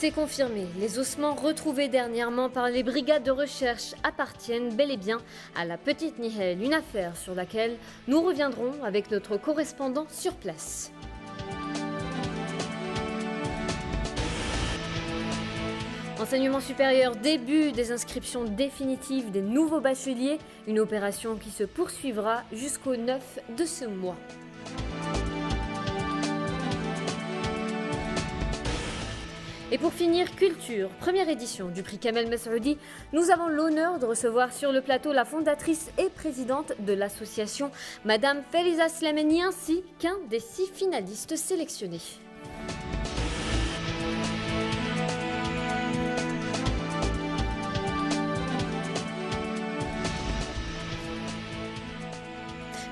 C'est confirmé, les ossements retrouvés dernièrement par les brigades de recherche appartiennent bel et bien à la petite Nihel, une affaire sur laquelle nous reviendrons avec notre correspondant sur place. Enseignement supérieur, début des inscriptions définitives des nouveaux bacheliers, une opération qui se poursuivra jusqu'au 9 de ce mois. Et pour finir, culture, première édition du prix Kamel Messoudi, nous avons l'honneur de recevoir sur le plateau la fondatrice et présidente de l'association, Madame Feliza Slamani, ainsi qu'un des 6 finalistes sélectionnés.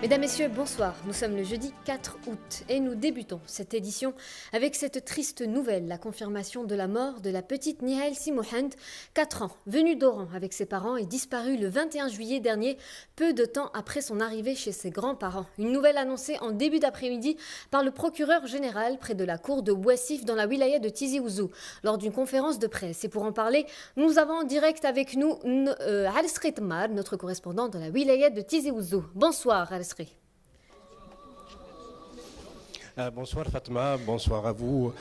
Mesdames, Messieurs, bonsoir. Nous sommes le jeudi 4 août et nous débutons cette édition avec cette triste nouvelle, la confirmation de la mort de la petite Nihal Simouhand, 4 ans, venue d'Oran avec ses parents et disparue le 21 juillet dernier, peu de temps après son arrivée chez ses grands-parents. Une nouvelle annoncée en début d'après-midi par le procureur général près de la cour de Ouassif dans la wilaya de Tizi Ouzou lors d'une conférence de presse. Et pour en parler, nous avons en direct avec nous Alsri Tmar, notre correspondant dans la wilaya de Tizi Ouzou. Bonsoir Alsri. Bonsoir Fatma, bonsoir à vous.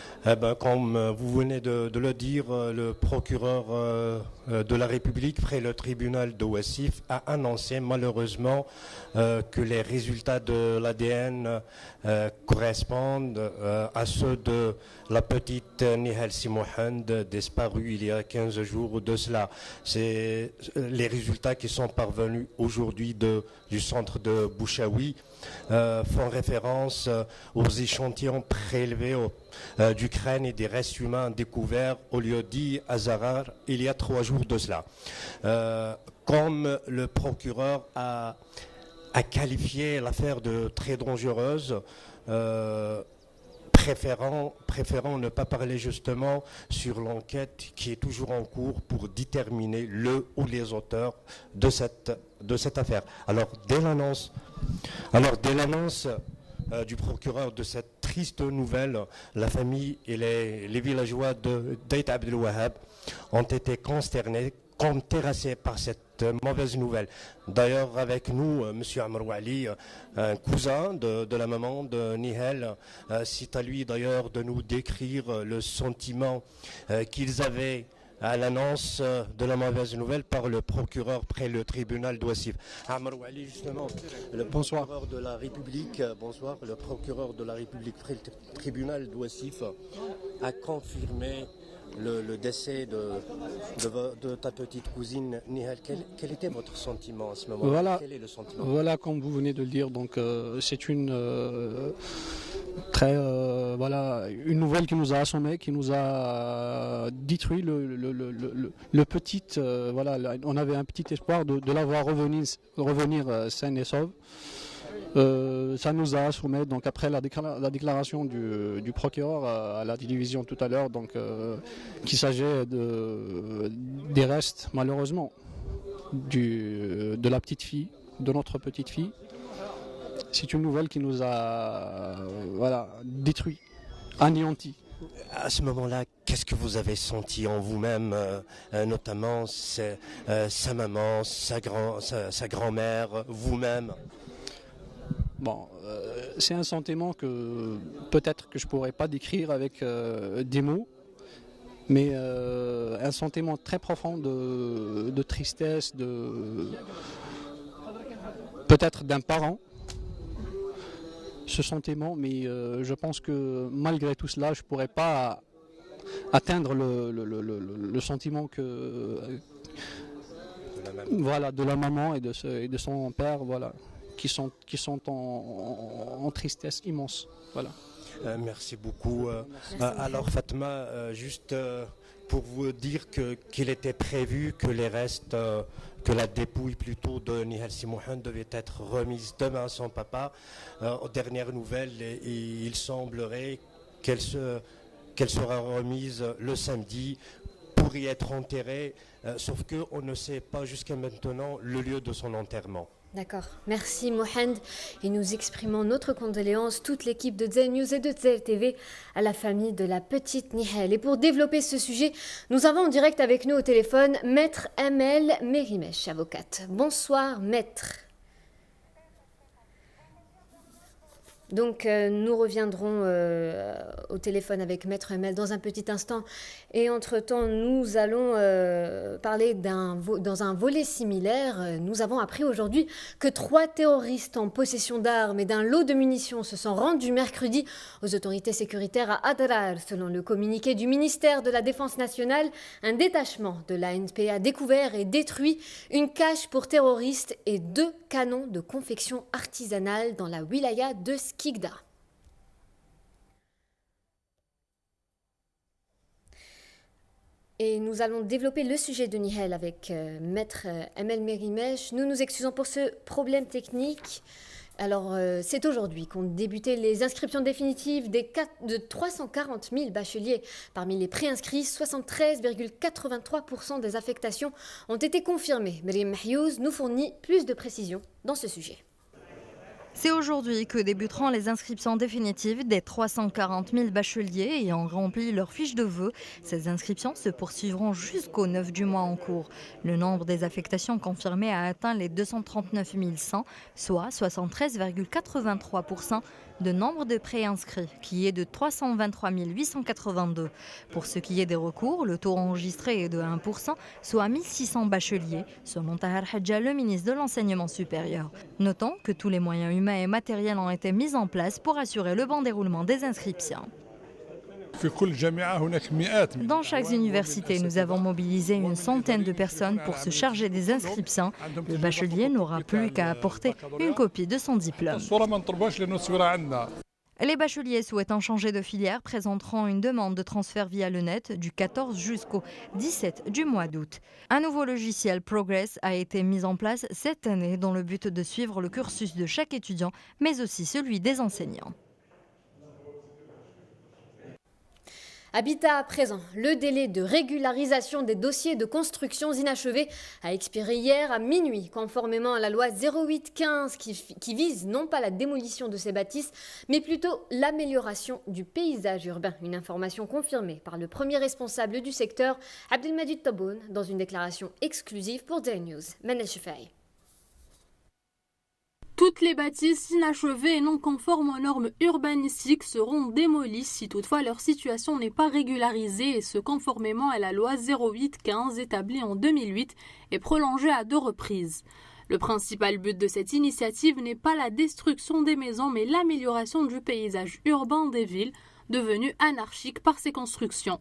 Comme vous venez de le dire, le procureur de la République près le tribunal de Ouassif a annoncé malheureusement que les résultats de l'ADN correspondent à ceux de la petite Nihal Simouhand disparue il y a 15 jours de cela. C'est les résultats qui sont parvenus aujourd'hui du centre de Bouchaoui font référence aux échantillons prélevés du crâne et des restes humains découverts au lieu-dit à Zarar il y a 3 jours de cela. Comme le procureur a qualifié l'affaire de très dangereuse, préférant ne pas parler justement sur l'enquête qui est toujours en cours pour déterminer le ou les auteurs de cette affaire. Alors dès l'annonce du procureur de cette triste nouvelle, la famille et les villageois d'Aït Abdel Wahab ont été consternés, comme terrassés par cette mauvaise nouvelle. D'ailleurs, avec nous, M. Amr Wali, un cousin de la maman de Nihal, c'est à lui d'ailleurs de nous décrire le sentiment qu'ils avaient à l'annonce de la mauvaise nouvelle par le procureur près le tribunal d'Ouassif. Amr Wali, justement, le procureur de la République, bonsoir, le procureur de la République près le tribunal d'Ouassif a confirmé le décès de ta petite cousine Nihal. Quel était votre sentiment à ce moment-là? Voilà, quel est le sentiment? Voilà, comme vous venez de le dire, donc c'est une une nouvelle qui nous a assommés, qui nous a détruit le petit. On avait un petit espoir de la voir revenir saine et sauve. Ça nous a assommés, donc après la déclaration du procureur à la télévision tout à l'heure, donc qu'il s'agit des restes malheureusement de la petite fille, de notre petite fille. C'est une nouvelle qui nous a détruit, anéanti. À ce moment-là, qu'est-ce que vous avez senti en vous-même, notamment sa maman, sa grand-mère, vous-même? Bon, c'est un sentiment que peut-être que je pourrais pas décrire avec des mots, mais un sentiment très profond de tristesse, peut-être d'un parent, ce sentiment, mais je pense que malgré tout cela, je pourrais pas atteindre le sentiment de la maman et de son père, qui sont en tristesse immense. Voilà. Merci beaucoup. Alors Fatma, juste pour vous dire qu'il était prévu que les restes, que la dépouille plutôt de Nihal Simouhand devait être remise demain à son papa. Aux dernières nouvelles, il semblerait qu'elle sera remise le samedi pour y être enterrée, sauf qu'on ne sait pas jusqu'à maintenant le lieu de son enterrement. D'accord. Merci Mohand. Et nous exprimons notre condoléance, toute l'équipe de Zen News et de Zen TV, à la famille de la petite Nihel. Et pour développer ce sujet, nous avons en direct avec nous au téléphone Maître Amel Merimesh, avocate. Bonsoir Maître. Donc nous reviendrons au téléphone avec Maître Amel dans un petit instant. Et entre-temps, nous allons parler dans un volet similaire. Nous avons appris aujourd'hui que 3 terroristes en possession d'armes et d'un lot de munitions se sont rendus mercredi aux autorités sécuritaires à Adrar. Selon le communiqué du ministère de la Défense nationale, un détachement de l'ANP a découvert et détruit une cache pour terroristes et 2 canons de confection artisanale dans la wilaya de Skikda. Et nous allons développer le sujet de Nihel avec Maître Amel Merimesh. Nous nous excusons pour ce problème technique. Alors, c'est aujourd'hui qu'ont débuté les inscriptions définitives de 340 000 bacheliers. Parmi les préinscrits, 73,83% des affectations ont été confirmées. Myriam Mahyouz nous fournit plus de précisions dans ce sujet. C'est aujourd'hui que débuteront les inscriptions définitives des 340 000 bacheliers ayant rempli leur fiche de vœux. Ces inscriptions se poursuivront jusqu'au 9 du mois en cours. Le nombre des affectations confirmées a atteint les 239 100, soit 73,83% de nombre de préinscrits, qui est de 323 882. Pour ce qui est des recours, le taux enregistré est de 1%, soit 1600 bacheliers, selon Tahar Hadja, le ministre de l'Enseignement supérieur. Notons que tous les moyens humains et matériels ont été mis en place pour assurer le bon déroulement des inscriptions. Dans chaque université, nous avons mobilisé une centaine de personnes pour se charger des inscriptions. Le bachelier n'aura plus qu'à apporter une copie de son diplôme. Les bacheliers souhaitant changer de filière présenteront une demande de transfert via le net du 14 jusqu'au 17 du mois d'août. Un nouveau logiciel Progress a été mis en place cette année dans le but de suivre le cursus de chaque étudiant, mais aussi celui des enseignants. Habitat à présent, le délai de régularisation des dossiers de constructions inachevées a expiré hier à minuit, conformément à la loi 0815 qui vise non pas la démolition de ces bâtisses, mais plutôt l'amélioration du paysage urbain. Une information confirmée par le premier responsable du secteur, Abdelmajid Taboun, dans une déclaration exclusive pour Zen News. Manel Chefai. Toutes les bâtisses inachevées et non conformes aux normes urbanistiques seront démolies si toutefois leur situation n'est pas régularisée, et ce conformément à la loi 0815 établie en 2008 et prolongée à 2 reprises. Le principal but de cette initiative n'est pas la destruction des maisons mais l'amélioration du paysage urbain des villes devenues anarchiques par ces constructions.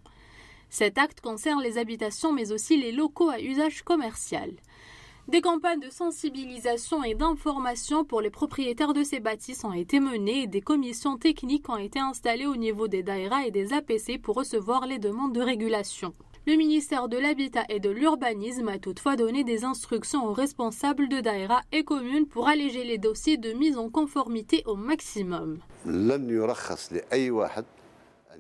Cet acte concerne les habitations mais aussi les locaux à usage commercial. Des campagnes de sensibilisation et d'information pour les propriétaires de ces bâtisses ont été menées et des commissions techniques ont été installées au niveau des daïras et des APC pour recevoir les demandes de régulation. Le ministère de l'Habitat et de l'Urbanisme a toutefois donné des instructions aux responsables de daïras et communes pour alléger les dossiers de mise en conformité au maximum.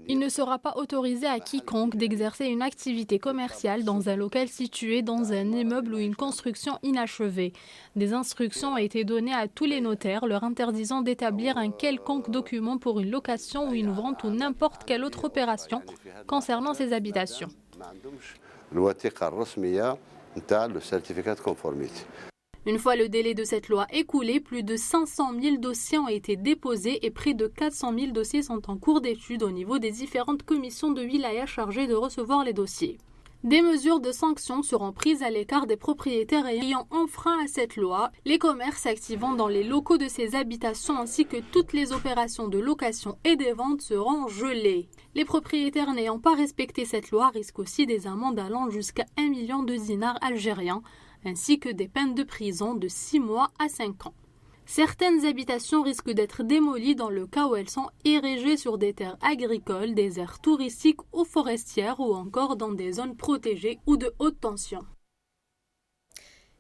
Il ne sera pas autorisé à quiconque d'exercer une activité commerciale dans un local situé dans un immeuble ou une construction inachevée. Des instructions ont été données à tous les notaires leur interdisant d'établir un quelconque document pour une location ou une vente ou n'importe quelle autre opération concernant ces habitations. Une fois le délai de cette loi écoulé, plus de 500 000 dossiers ont été déposés et près de 400 000 dossiers sont en cours d'étude au niveau des différentes commissions de wilaya chargées de recevoir les dossiers. Des mesures de sanctions seront prises à l'écart des propriétaires ayant enfreint à cette loi, les commerces activant dans les locaux de ces habitations ainsi que toutes les opérations de location et des ventes seront gelées. Les propriétaires n'ayant pas respecté cette loi risquent aussi des amendes allant jusqu'à 1 million de dinars algériens, ainsi que des peines de prison de 6 mois à 5 ans. Certaines habitations risquent d'être démolies dans le cas où elles sont érigées sur des terres agricoles, des aires touristiques ou forestières ou encore dans des zones protégées ou de haute tension.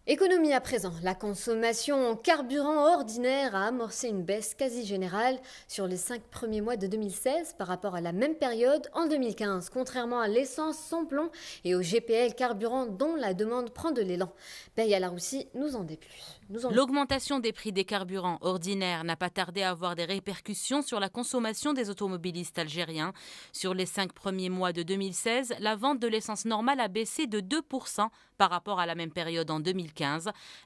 Économie à présent, la consommation en carburant ordinaire a amorcé une baisse quasi générale sur les 5 premiers mois de 2016 par rapport à la même période en 2015, contrairement à l'essence sans plomb et au GPL carburant dont la demande prend de l'élan. Beya Laroussi nous en dit plus. L'augmentation des prix des carburants ordinaires n'a pas tardé à avoir des répercussions sur la consommation des automobilistes algériens. Sur les 5 premiers mois de 2016, la vente de l'essence normale a baissé de 2% par rapport à la même période en 2015.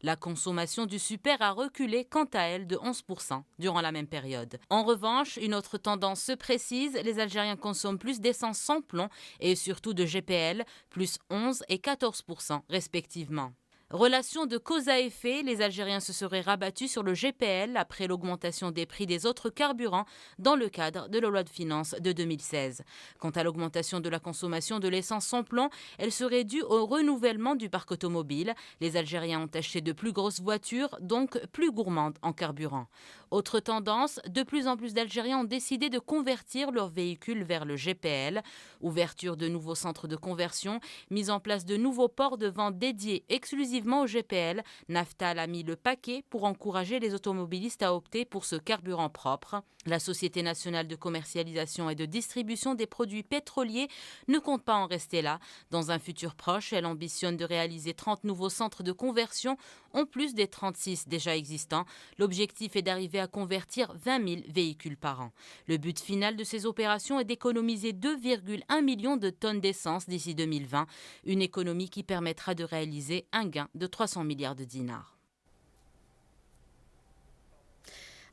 La consommation du super a reculé quant à elle de 11% durant la même période. En revanche, une autre tendance se précise, les Algériens consomment plus d'essence sans plomb et surtout de GPL, plus 11 et 14% respectivement. Relation de cause à effet, les Algériens se seraient rabattus sur le GPL après l'augmentation des prix des autres carburants dans le cadre de la loi de finances de 2016. Quant à l'augmentation de la consommation de l'essence sans plomb, elle serait due au renouvellement du parc automobile. Les Algériens ont acheté de plus grosses voitures, donc plus gourmandes en carburant. Autre tendance, de plus en plus d'Algériens ont décidé de convertir leurs véhicules vers le GPL. Ouverture de nouveaux centres de conversion, mise en place de nouveaux ports de vente dédiés exclusivement au GPL, Naftal a mis le paquet pour encourager les automobilistes à opter pour ce carburant propre. La Société nationale de commercialisation et de distribution des produits pétroliers ne compte pas en rester là. Dans un futur proche, elle ambitionne de réaliser 30 nouveaux centres de conversion, en plus des 36 déjà existants. L'objectif est d'arriver à convertir 20 000 véhicules par an. Le but final de ces opérations est d'économiser 2,1 millions de tonnes d'essence d'ici 2020, une économie qui permettra de réaliser un gain de 300 milliards de dinars.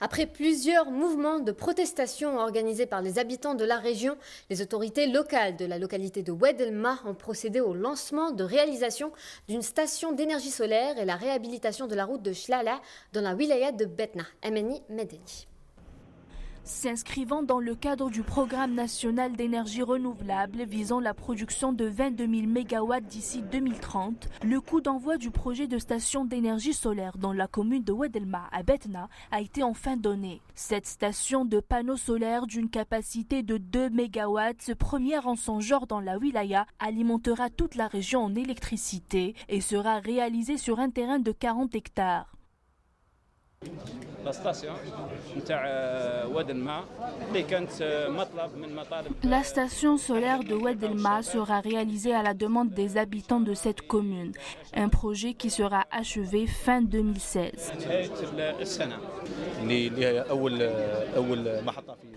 Après plusieurs mouvements de protestation organisés par les habitants de la région, les autorités locales de la localité de Oued El Ma ont procédé au lancement de réalisation d'une station d'énergie solaire et la réhabilitation de la route de Chlala dans la wilaya de Betna. Ameni Medeni. S'inscrivant dans le cadre du programme national d'énergie renouvelable visant la production de 22 000 MW d'ici 2030, le coup d'envoi du projet de station d'énergie solaire dans la commune de Oued El Ma à Betna a été enfin donné. Cette station de panneaux solaires d'une capacité de 2 MW, première en son genre dans la wilaya, alimentera toute la région en électricité et sera réalisée sur un terrain de 40 hectares. La station solaire de Oued El Ma sera réalisée à la demande des habitants de cette commune, un projet qui sera achevé fin 2016.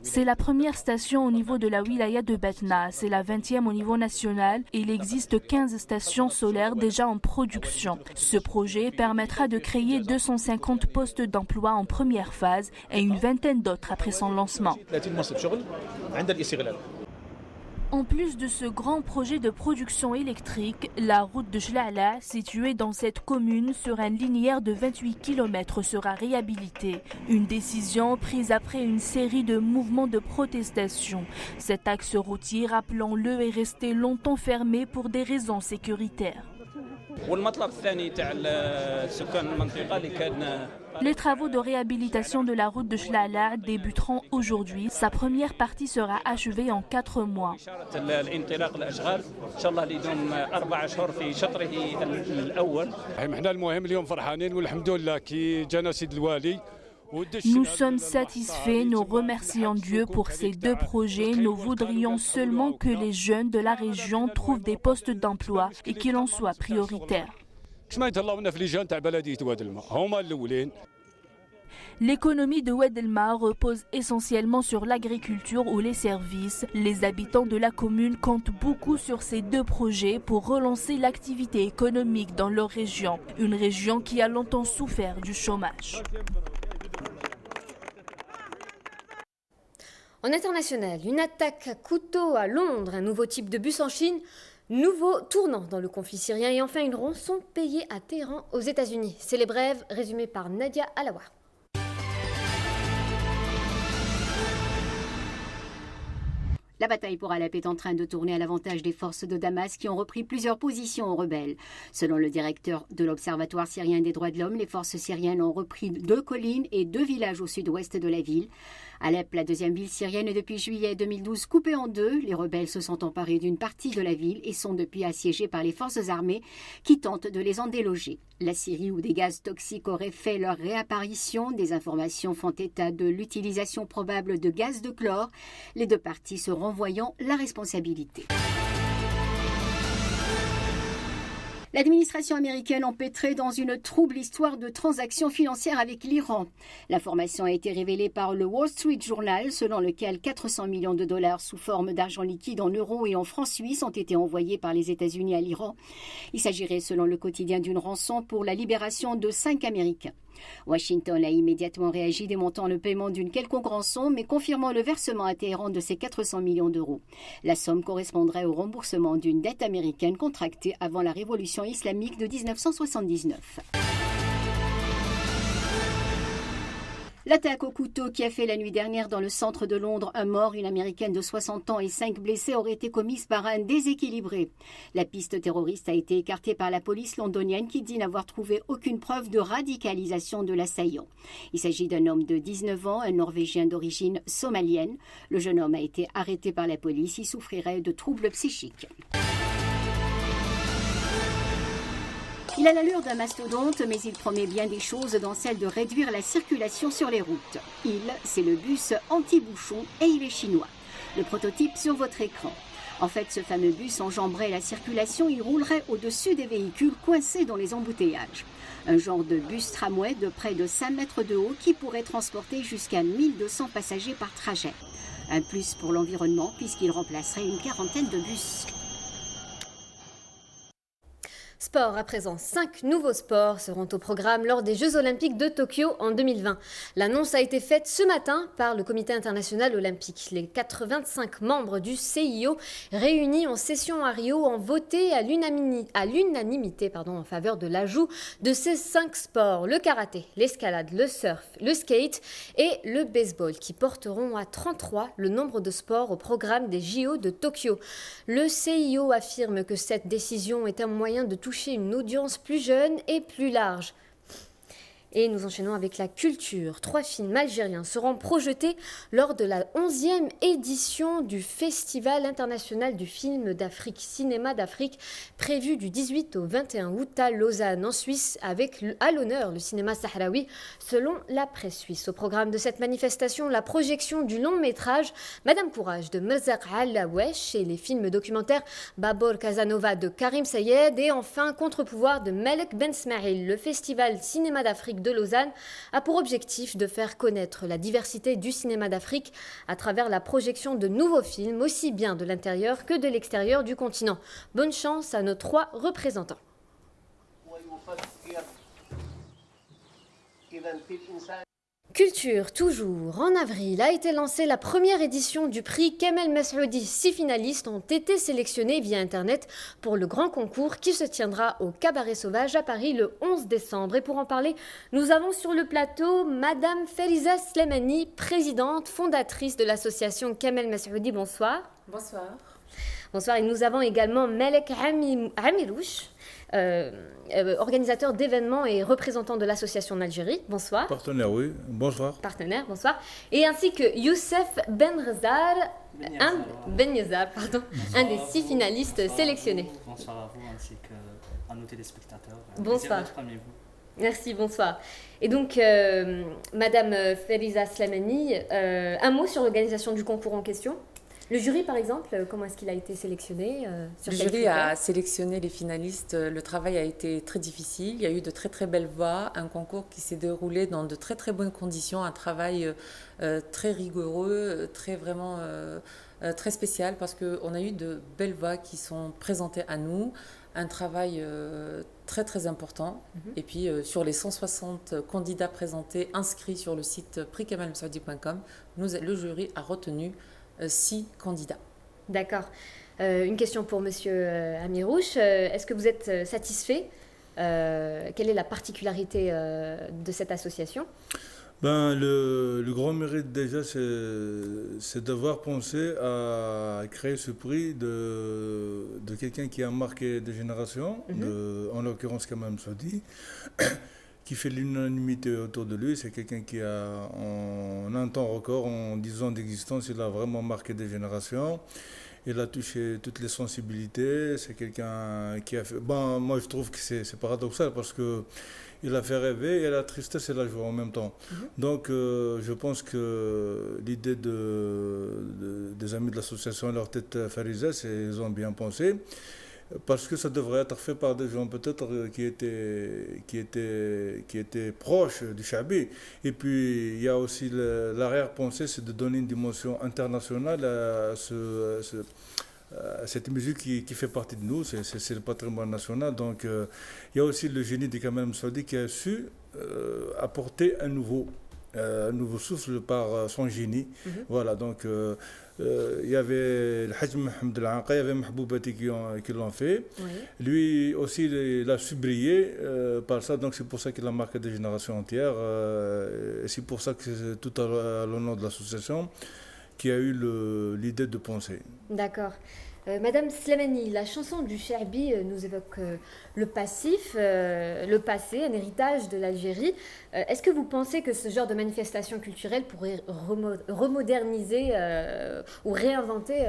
C'est la première station au niveau de la wilaya de Betna, c'est la 20e au niveau national et il existe 15 stations solaires déjà en production. Ce projet permettra de créer 250 postes d'emploi en première phase et une vingtaine d'autres après son lancement. En plus de ce grand projet de production électrique, la route de Chlala, située dans cette commune sur un linéaire de 28 km, sera réhabilitée. Une décision prise après une série de mouvements de protestation. Cet axe routier, rappelons-le, est resté longtemps fermé pour des raisons sécuritaires. Les travaux de réhabilitation de la route de Chlala débuteront aujourd'hui. Sa première partie sera achevée en 4 mois. Nous sommes satisfaits, nous remercions Dieu pour ces 2 projets. Nous voudrions seulement que les jeunes de la région trouvent des postes d'emploi et qu'il en soit prioritaire. L'économie de Oued El Ma repose essentiellement sur l'agriculture ou les services. Les habitants de la commune comptent beaucoup sur ces 2 projets pour relancer l'activité économique dans leur région, une région qui a longtemps souffert du chômage. En international, une attaque à couteau à Londres, un nouveau type de bus en Chine, nouveau tournant dans le conflit syrien et enfin une rançon payée à Téhéran aux États-Unis. C'est les brèves résumées par Nadia Alawa. La bataille pour Alep est en train de tourner à l'avantage des forces de Damas qui ont repris plusieurs positions aux rebelles. Selon le directeur de l'Observatoire syrien des droits de l'homme, les forces syriennes ont repris 2 collines et 2 villages au sud-ouest de la ville. Alep, la deuxième ville syrienne, est depuis juillet 2012 coupée en 2. Les rebelles se sont emparés d'une partie de la ville et sont depuis assiégés par les forces armées qui tentent de les en déloger. La Syrie, où des gaz toxiques auraient fait leur réapparition, des informations font état de l'utilisation probable de gaz de chlore, les 2 parties se renvoyant la responsabilité. L'administration américaine empêtrée dans une trouble histoire de transactions financières avec l'Iran. L'information a été révélée par le Wall Street Journal, selon lequel 400 millions de dollars sous forme d'argent liquide en euros et en francs suisses ont été envoyés par les États-Unis à l'Iran. Il s'agirait, selon le quotidien, d'une rançon pour la libération de 5 Américains. Washington a immédiatement réagi démontant le paiement d'une quelconque rançon, mais confirmant le versement à Téhéran de ces 400 millions d'euros. La somme correspondrait au remboursement d'une dette américaine contractée avant la révolution islamique de 1979. L'attaque au couteau qui a fait la nuit dernière dans le centre de Londres un mort, une Américaine de 60 ans et 5 blessés aurait été commise par un déséquilibré. La piste terroriste a été écartée par la police londonienne qui dit n'avoir trouvé aucune preuve de radicalisation de l'assaillant. Il s'agit d'un homme de 19 ans, un Norvégien d'origine somalienne. Le jeune homme a été arrêté par la police. Il souffrirait de troubles psychiques. Il a l'allure d'un mastodonte, mais il promet bien des choses, dans celle de réduire la circulation sur les routes. C'est le bus anti-bouchon et il est chinois. Le prototype sur votre écran. En fait, ce fameux bus enjamberait la circulation, il roulerait au-dessus des véhicules coincés dans les embouteillages. Un genre de bus tramway de près de 5 mètres de haut qui pourrait transporter jusqu'à 1200 passagers par trajet. Un plus pour l'environnement puisqu'il remplacerait une quarantaine de bus. Sport à présent, 5 nouveaux sports seront au programme lors des Jeux Olympiques de Tokyo en 2020. L'annonce a été faite ce matin par le Comité international olympique. Les 85 membres du CIO réunis en session à Rio ont voté à l'unanimité en faveur de l'ajout de ces 5 sports, le karaté, l'escalade, le surf, le skate et le baseball, qui porteront à 33 le nombre de sports au programme des JO de Tokyo. Le CIO affirme que cette décision est un moyen de toucher une audience plus jeune et plus large. Et nous enchaînons avec la culture. 3 films algériens seront projetés lors de la 11e édition du Festival international du film d'Afrique, Cinéma d'Afrique, prévu du 18 au 21 août à Lausanne, en Suisse, avec à l'honneur le cinéma sahraoui, selon la presse suisse. Au programme de cette manifestation, la projection du long-métrage Madame Courage de Merzak Alaouesh et les films documentaires Babor Casanova de Karim Sayed et enfin Contre-pouvoir de Melek Ben Smaïl. Le Festival Cinéma d'Afrique de Lausanne a pour objectif de faire connaître la diversité du cinéma d'Afrique à travers la projection de nouveaux films, aussi bien de l'intérieur que de l'extérieur du continent. Bonne chance à nos 3 représentants. Culture, toujours. En avril a été lancée la première édition du prix Kamel Messoudi. 6 finalistes ont été sélectionnés via Internet pour le grand concours qui se tiendra au Cabaret Sauvage à Paris le 11 décembre. Et pour en parler, nous avons sur le plateau Madame Feriza Slemani, présidente, fondatrice de l'association Kamel Messoudi. Bonsoir. Bonsoir. Bonsoir. Et nous avons également Melek Amirouche, organisateur d'événements et représentant de l'association d'Algérie. Bonsoir. Partenaire, oui. Bonsoir. Partenaire, bonsoir. Et ainsi que Youssef Benrezar, un des 6 finalistes sélectionnés. Bonsoir à vous ainsi qu'à nos téléspectateurs. Bonsoir. Merci, bonsoir. Et donc, Madame Feriza Slemani, un mot sur l'organisation du concours en question. Le jury, par exemple, comment est-ce qu'il a été sélectionné Le jury a sélectionné les finalistes. Le travail a été très difficile. Il y a eu de très très belles voix. Un concours qui s'est déroulé dans de très très bonnes conditions. Un travail très rigoureux, très spécial parce qu'on a eu de belles voix qui sont présentées à nous. Un travail très très important. Et puis sur les 160 candidats présentés, inscrits sur le site prixkamelmessoudi.com, le jury a retenu 6 candidats. D'accord. Une question pour Monsieur Amirouche. Est-ce que vous êtes satisfait Quelle est la particularité de cette association ? Ben, le grand mérite déjà, c'est d'avoir pensé à créer ce prix de quelqu'un qui a marqué des générations, en l'occurrence Kamel Messaoudi, qui fait l'unanimité autour de lui. C'est quelqu'un qui a, en un temps record, en 10 ans d'existence, il a vraiment marqué des générations. Il a touché toutes les sensibilités. C'est quelqu'un qui a fait... Bon, moi, je trouve que c'est paradoxal parce que il a fait rêver et la tristesse et la joie en même temps. Donc, je pense que l'idée des amis de l'association Leur Tête Farizah, ils ont bien pensé. Parce que ça devrait être fait par des gens peut-être qui étaient proches du Chabi. Et puis, il y a aussi l'arrière-pensée, c'est de donner une dimension internationale à cette musique qui fait partie de nous, c'est le patrimoine national. Donc, il y a aussi le génie de Kamel Messaoudi qui a su apporter un nouveau souffle par son génie. Voilà, donc il y avait le Hajj Mohamed El-Anqa, il y avait Mahboubati qui l'ont fait. Lui aussi, il a su briller par ça, donc c'est pour ça qu'il a marqué des générations entières. Et c'est pour ça que c'est tout à l'honneur de l'association qui a eu l'idée de penser. D'accord. Madame Slimani, la chanson du Cherbi nous évoque le passif, le passé, un héritage de l'Algérie. Est-ce que vous pensez que ce genre de manifestation culturelle pourrait remoderniser ou réinventer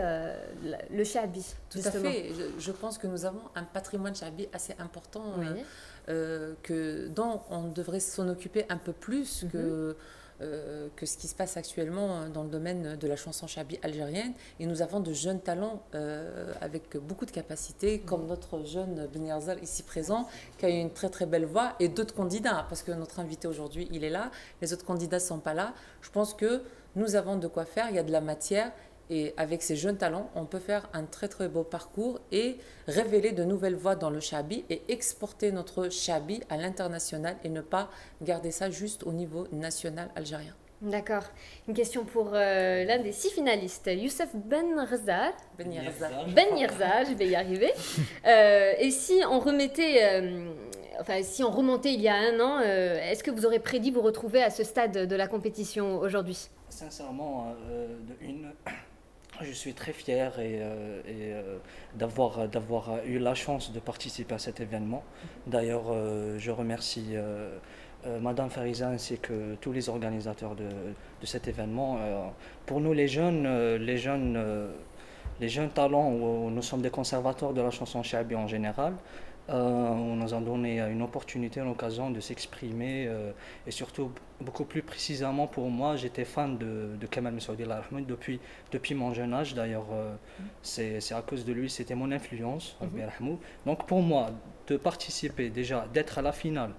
le Cherbi? Tout à fait. Je pense que nous avons un patrimoine Cherbi assez important dont on devrait s'en occuper un peu plus que ce qui se passe actuellement dans le domaine de la chanson Cherbi algérienne. Et nous avons de jeunes talents avec beaucoup de capacités, comme notre jeune Ben Yerzar ici présent, qui a une très très belle voix, et d'autres candidats, parce que notre invité aujourd'hui, il est là, les autres candidats ne sont pas là. Je pense que nous avons de quoi faire, il y a de la matière. Et avec ces jeunes talents, on peut faire un très très beau parcours et révéler de nouvelles voix dans le Cherbi et exporter notre Cherbi à l'international et ne pas garder ça juste au niveau national algérien. D'accord. Une question pour l'un des 6 finalistes, Youssef Ben Yerzar. Ben Yerzar, je vais y arriver. Et si on remettait... si on remontait il y a un an, est-ce que vous aurez prédit vous retrouver à ce stade de la compétition aujourd'hui? Sincèrement, je suis très fier d'avoir eu la chance de participer à cet événement. D'ailleurs, je remercie Madame Farizah ainsi que tous les organisateurs de cet événement. Pour nous, les jeunes talents, nous sommes des conservateurs de la chanson Cherbi en général. On nous a donné une opportunité, une occasion de s'exprimer et surtout beaucoup plus précisément pour moi, j'étais fan de Kamel Messaoudi depuis mon jeune âge. D'ailleurs, c'est à cause de lui, c'était mon influence. Donc pour moi, de participer déjà, d'être à la finale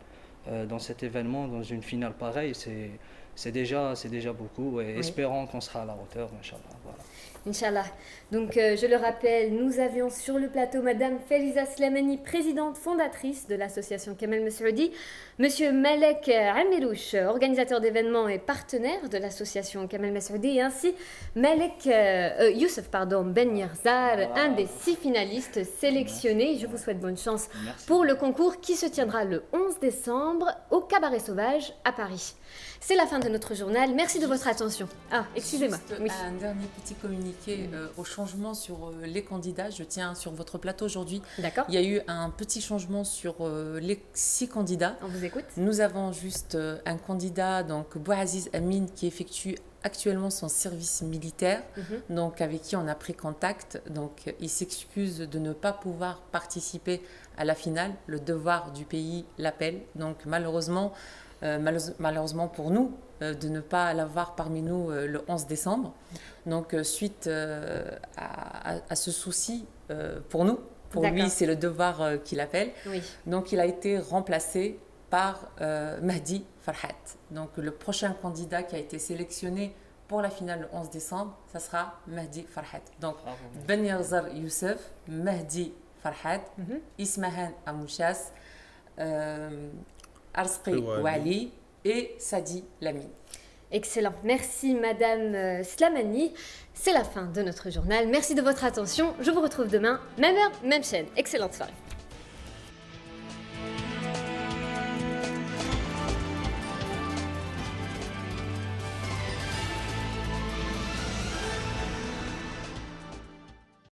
dans cet événement, dans une finale pareille, c'est déjà beaucoup et espérons qu'on sera à la hauteur, Inch'Allah. Voilà. Inch'Allah. Donc, je le rappelle, nous avions sur le plateau Madame Farizah Slimani, présidente fondatrice de l'association Kamel Messaoudi, Monsieur Malek Amirouche, organisateur d'événements et partenaire de l'association Kamel Messaoudi, et ainsi Youssef Ben Yerzar, un des 6 finalistes sélectionnés. Je vous souhaite bonne chance pour le concours qui se tiendra le 11 décembre au Cabaret Sauvage à Paris. C'est la fin de notre journal. Merci de votre attention. Ah, excusez-moi. Oui. Un dernier petit communiqué au changement sur les candidats. Je tiens sur votre plateau aujourd'hui. D'accord. Il y a eu un petit changement sur les 6 candidats. On vous écoute. Nous avons juste un candidat, donc Bouaziz Amin, qui effectue actuellement son service militaire, donc avec qui on a pris contact. Donc il s'excuse de ne pas pouvoir participer à la finale. Le devoir du pays l'appelle. Donc malheureusement pour nous, de ne pas l'avoir parmi nous le 11 décembre. Donc, suite à ce souci pour nous, pour lui, c'est le devoir qui l'appelle. Oui. Donc, il a été remplacé par Mahdi Farhat. Donc, le prochain candidat qui a été sélectionné pour la finale le 11 décembre, ça sera Mahdi Farhat. Donc, Ben Yerzar Youssef, Mahdi Farhat, Ismahan Amouchas, Arsqi Ouali et Sadi Lamine. Excellent. Merci Madame Slimani. C'est la fin de notre journal. Merci de votre attention. Je vous retrouve demain, même heure, même chaîne. Excellente soirée.